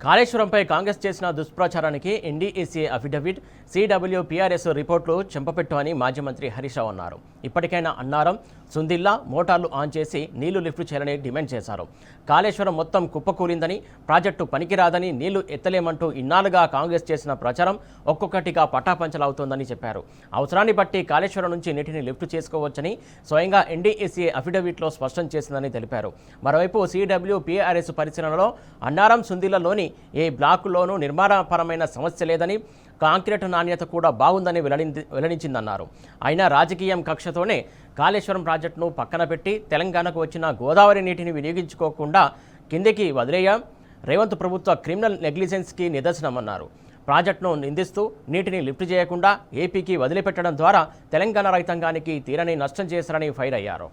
కాళేశ్వరంపై కాంగ్రెస్ చేసిన దుష్ప్రచారానికి NDAC affidavit, CWPRS రిపోర్టులు చెంపపెట్టు అని మాజీ మంత్రి హరీష్ రావు అన్నారు. ఇప్పటికైనా అన్నారం, సుందిల్లా మోటార్లు ఆన్ చేసి నీళ్లు లిఫ్ట్ చేయాలని డిమాండ్ చేశారు. కాళేశ్వరం మొత్తం కుప్పకూలిందని, ప్రాజెక్టు పనికిరాదని, నీళ్లు ఎత్తలేమంటూ ఇన్నాళ్లుగా కాంగ్రెస్ చేసిన ప్రచారం ఒక్కొక్కటిగా పటాపంచలవుతోందని చెప్పారు. అవసరాన్ని బట్టి కాళేశ్వరం నుంచి నీటిని లిఫ్ట్ చేసుకోవచ్చని స్వయంగా ఎన్డీఏసీ అఫిడవిట్లో స్పష్టం చేసిందని తెలిపారు. మరోవైపు సిడబ్ల్యూపీఆర్ఎస్ పరిశీలనలో అన్నారం, సుందిల్లలోని ఏ బ్లాకుల్లోనూ నిర్మాణపరమైన సమస్య లేదని, కాంక్రీటు నాణ్యత కూడా బాగుందని వెల్లడించిందన్నారు. అయినా రాజకీయం కక్షతోనే కాళేశ్వరం ప్రాజెక్టును పక్కన పెట్టి తెలంగాణకు వచ్చిన గోదావరి నీటిని వినియోగించుకోకుండా కిందికి వదిలేయడం రేవంత్ ప్రభుత్వ క్రిమినల్ నెగ్లిజెన్స్కి నిదర్శనమన్నారు. ప్రాజెక్టును నిందిస్తూ నీటిని లిఫ్ట్ చేయకుండా ఏపీకి వదిలిపెట్టడం ద్వారా తెలంగాణ రైతాంగానికి తీరని నష్టం చేశారని ఫైర్ అయ్యారు.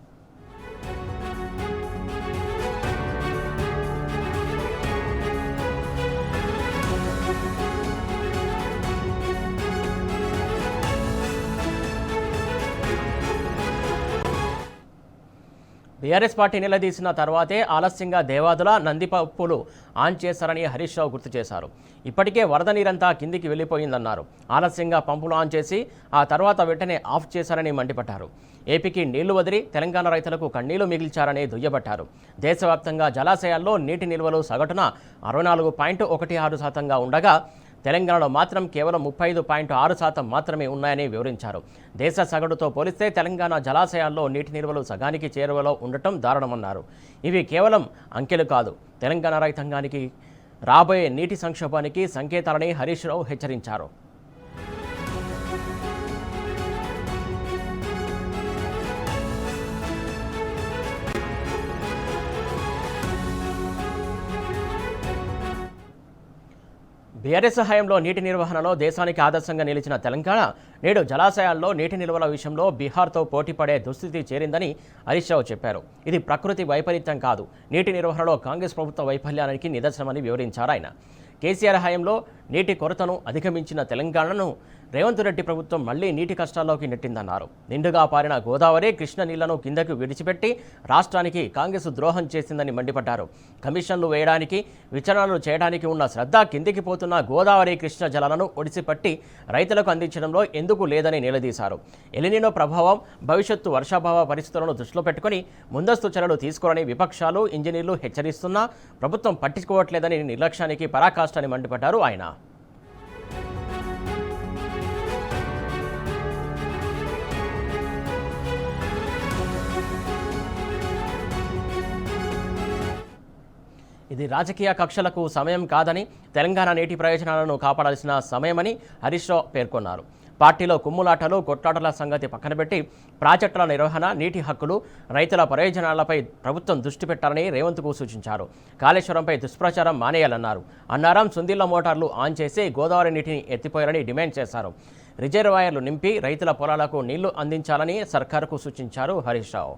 బీఆర్ఎస్ పార్టీ నిలదీసిన తర్వాతే ఆలస్యంగా దేవాదుల, నందిపప్పులు ఆన్ చేశారని హరీష్ రావు గుర్తు చేశారు. ఇప్పటికే వరద నీరంతా కిందికి వెళ్ళిపోయిందన్నారు. ఆలస్యంగా పంపులు ఆన్ చేసి ఆ తర్వాత వెంటనే ఆఫ్ చేశారని మండిపడ్డారు. ఏపీకి నీళ్లు వదిలి తెలంగాణ రైతులకు కన్నీళ్లు మిగిల్చారని దుయ్యబట్టారు. దేశవ్యాప్తంగా జలాశయాల్లో నీటి నిల్వలు సగటున 64.16% ఉండగా తెలంగాణలో మాత్రం కేవలం 35.6% మాత్రమే ఉన్నాయని వివరించారు. దేశ సగటుతో పోలిస్తే తెలంగాణ జలాశయాల్లో నీటి నిల్వలు సగానికి చేరువలో ఉండటం దారుణమన్నారు. ఇవి కేవలం అంకెలు కాదు, తెలంగాణ రైతాంగానికి రాబోయే నీటి సంక్షోభానికి సంకేతాలని హరీష్ రావు హెచ్చరించారు. బీఆర్ఎస్ హయాంలో నీటి నిర్వహణలో దేశానికి ఆదర్శంగా నిలిచిన తెలంగాణ నేడు జలాశయాల్లో నీటి నిల్వల విషయంలో బీహార్తో పోటీపడే దుస్థితి చేరిందని హరీష్ రావు చెప్పారు. ఇది ప్రకృతి వైపరీత్యం కాదు, నీటి నిర్వహణలో కాంగ్రెస్ ప్రభుత్వ వైఫల్యానికి నిదర్శనమని వివరించారు ఆయన. కేసీఆర్ హయాంలో నీటి కొరతను అధిగమించిన తెలంగాణను రేవంత్ రెడ్డి ప్రభుత్వం మళ్లీ నీటి కష్టాల్లోకి నెట్టిందన్నారు. నిండుగా పారిన గోదావరి, కృష్ణ నీళ్లను కిందకు విడిచిపెట్టి రాష్ట్రానికి కాంగ్రెస్ ద్రోహం చేసిందని మండిపడ్డారు. కమిషన్లు వేయడానికి, విచారణలు చేయడానికి ఉన్న శ్రద్ధ కిందికి పోతున్న గోదావరి, కృష్ణ జలాలను ఒడిసిపట్టి రైతులకు అందించడంలో ఎందుకు లేదని నిలదీశారు. ఎలినినో ప్రభావం, భవిష్యత్తు వర్షాభావ పరిస్థితులను దృష్టిలో పెట్టుకుని ముందస్తు చర్యలు తీసుకోవాలని విపక్షాలు, ఇంజనీర్లు హెచ్చరిస్తున్నా ప్రభుత్వం పట్టించుకోవట్లేదని నిర్లక్ష్యానికి పరాకాష్ఠని మండిపడ్డారు ఆయన. ఇది రాజకీయ కక్షలకు సమయం కాదని, తెలంగాణ నీటి ప్రయోజనాలను కాపాడాల్సిన సమయమని హరీష్ రావు పేర్కొన్నారు. పార్టీలో కుమ్ములాటలు, కొట్లాటల సంగతి పక్కన పెట్టి ప్రాజెక్టుల నిర్వహణ, నీటి హక్కులు, రైతుల ప్రయోజనాలపై ప్రభుత్వం దృష్టి పెట్టాలని రేవంత్కు సూచించారు. కాళేశ్వరంపై దుష్ప్రచారం మానేయాలన్నారు. అన్నారం, సుందిల్ల మోటార్లు ఆన్ చేసి గోదావరి నీటిని ఎత్తిపోయాలని డిమాండ్ చేశారు. రిజర్వాయర్లు నింపి రైతుల పొలాలకు నీళ్లు అందించాలని సర్కారుకు సూచించారు హరీష్ రావు.